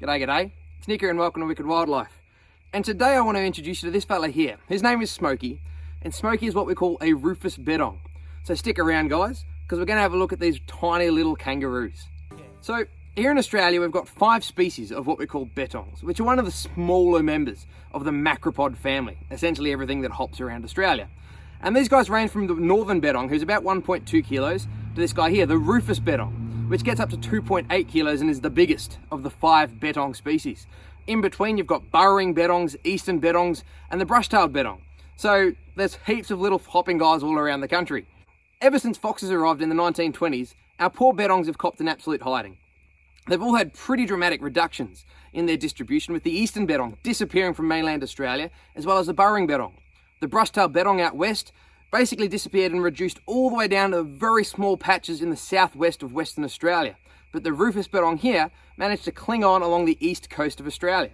G'day, it's Nick here and welcome to Wicked Wildlife. And today I want to introduce you to this fella here. His name is Smokey, and Smokey is what we call a Rufus Bettong. So stick around guys, because we're going to have a look at these tiny little kangaroos. So here in Australia we've got 5 species of what we call bettongs, which are one of the smaller members of the macropod family, essentially everything that hops around Australia. And these guys range from the Northern Bettong, who's about 1.2 kilos, to this guy here, the Rufus Bettong, which gets up to 2.8 kilos and is the biggest of the 5 Bettong species. In between you've got Burrowing Bettongs, Eastern Bettongs, and the Brushtailed Bettong. So there's heaps of little hopping guys all around the country. Ever since foxes arrived in the 1920s, our poor Bettongs have copped an absolute hiding. They've all had pretty dramatic reductions in their distribution, with the Eastern Bettong disappearing from mainland Australia, as well as the Burrowing Bettong. The Brushtailed Bettong out west basically disappeared and reduced all the way down to very small patches in the southwest of Western Australia. But the Rufus Bettong here managed to cling on along the east coast of Australia.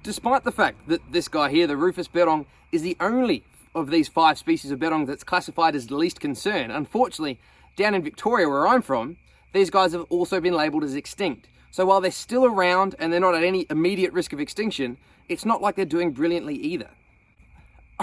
Despite the fact that this guy here, the Rufus Bettong, is the only of these 5 species of Bettong that's classified as the least concern, unfortunately, down in Victoria where I'm from, these guys have also been labelled as extinct. So while they're still around and they're not at any immediate risk of extinction, it's not like they're doing brilliantly either.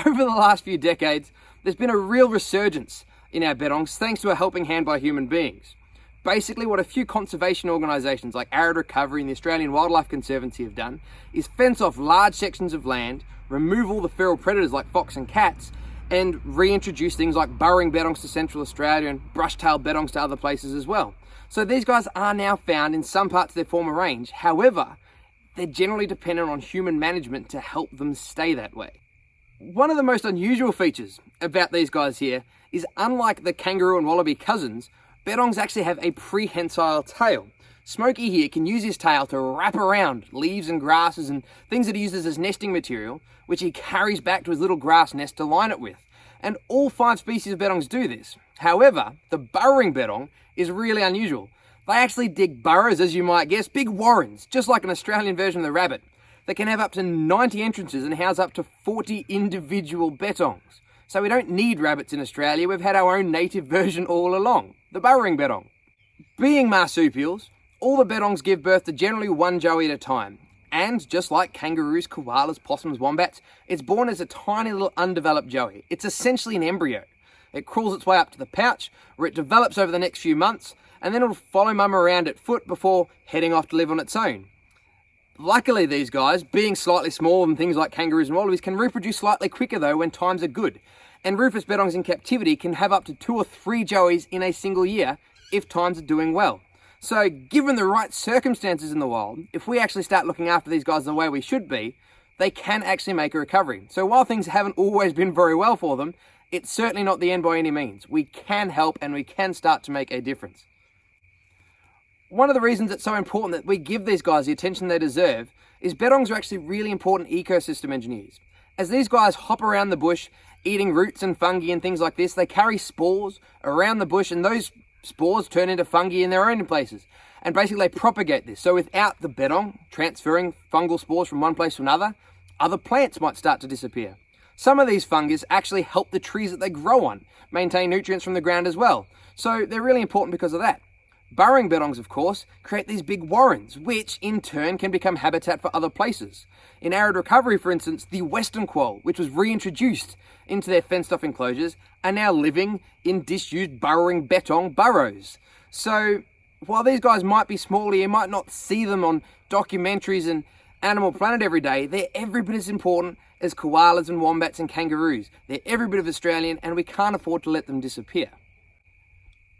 Over the last few decades, there's been a real resurgence in our bettongs thanks to a helping hand by human beings. Basically, what a few conservation organisations like Arid Recovery and the Australian Wildlife Conservancy have done is fence off large sections of land, remove all the feral predators like fox and cats, and reintroduce things like Burrowing Bettongs to Central Australia and Brushtailed Bettongs to other places as well. So these guys are now found in some parts of their former range. However, they're generally dependent on human management to help them stay that way. One of the most unusual features about these guys here is, unlike the kangaroo and wallaby cousins, bettongs actually have a prehensile tail. Smokey here can use his tail to wrap around leaves and grasses and things that he uses as nesting material, which he carries back to his little grass nest to line it with. And all 5 species of bettongs do this. However, the burrowing bettong is really unusual. They actually dig burrows, as you might guess, big warrens, just like an Australian version of the rabbit. They can have up to 90 entrances and house up to 40 individual bettongs. So we don't need rabbits in Australia, we've had our own native version all along, the burrowing bettong. Being marsupials, all the bettongs give birth to generally 1 joey at a time. And just like kangaroos, koalas, possums, wombats, it's born as a tiny little undeveloped joey. It's essentially an embryo. It crawls its way up to the pouch, where it develops over the next few months, and then it'll follow mum around at foot before heading off to live on its own. Luckily, these guys, being slightly smaller than things like kangaroos and wallabies, can reproduce slightly quicker though when times are good. And Rufus Bettongs in captivity can have up to 2 or 3 joeys in a single year if times are doing well. So given the right circumstances in the wild, if we actually start looking after these guys the way we should be, they can actually make a recovery. So while things haven't always been very well for them, it's certainly not the end by any means. We can help and we can start to make a difference. One of the reasons it's so important that we give these guys the attention they deserve is bettongs are actually really important ecosystem engineers. As these guys hop around the bush, eating roots and fungi and things like this, they carry spores around the bush, and those spores turn into fungi in their own places. And basically they propagate this. So without the bettong transferring fungal spores from one place to another, other plants might start to disappear. Some of these fungus actually help the trees that they grow on maintain nutrients from the ground as well. So they're really important because of that. Burrowing bettongs, of course, create these big warrens, which in turn can become habitat for other places. In Arid Recovery, for instance, the western quoll, which was reintroduced into their fenced-off enclosures, are now living in disused burrowing bettong burrows. So while these guys might be smaller, you might not see them on documentaries and Animal Planet every day, they're every bit as important as koalas and wombats and kangaroos. They're every bit of Australian, and we can't afford to let them disappear.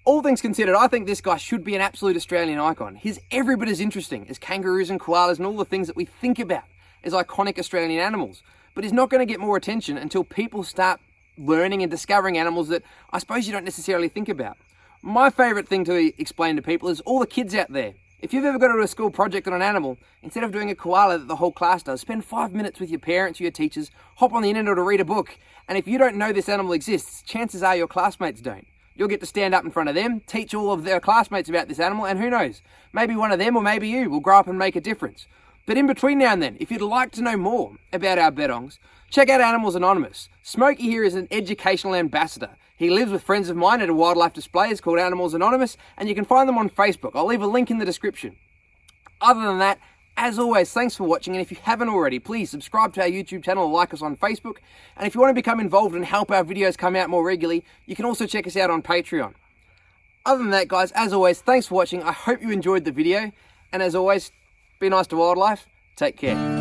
All things considered, I think this guy should be an absolute Australian icon. He's every bit as interesting as kangaroos and koalas and all the things that we think about as iconic Australian animals. But he's not going to get more attention until people start learning and discovering animals that I suppose you don't necessarily think about. My favourite thing to explain to people is all the kids out there. If you've ever got to do a school project on an animal, instead of doing a koala that the whole class does, spend 5 minutes with your parents or your teachers, hop on the internet or read a book, and if you don't know this animal exists, chances are your classmates don't. You'll get to stand up in front of them, teach all of their classmates about this animal, and who knows, maybe one of them or maybe you will grow up and make a difference. But in between now and then, if you'd like to know more about our bettongs, check out Animals Anonymous. Smokey here is an educational ambassador. He lives with friends of mine at a wildlife display. It's called Animals Anonymous, and you can find them on Facebook. I'll leave a link in the description. Other than that, As always, thanks for watching, and if you haven't already, please subscribe to our YouTube channel or like us on Facebook. And if you want to become involved and help our videos come out more regularly, you can also check us out on Patreon. Other than that, guys, as always, thanks for watching. I hope you enjoyed the video, and as always, be nice to wildlife. Take care.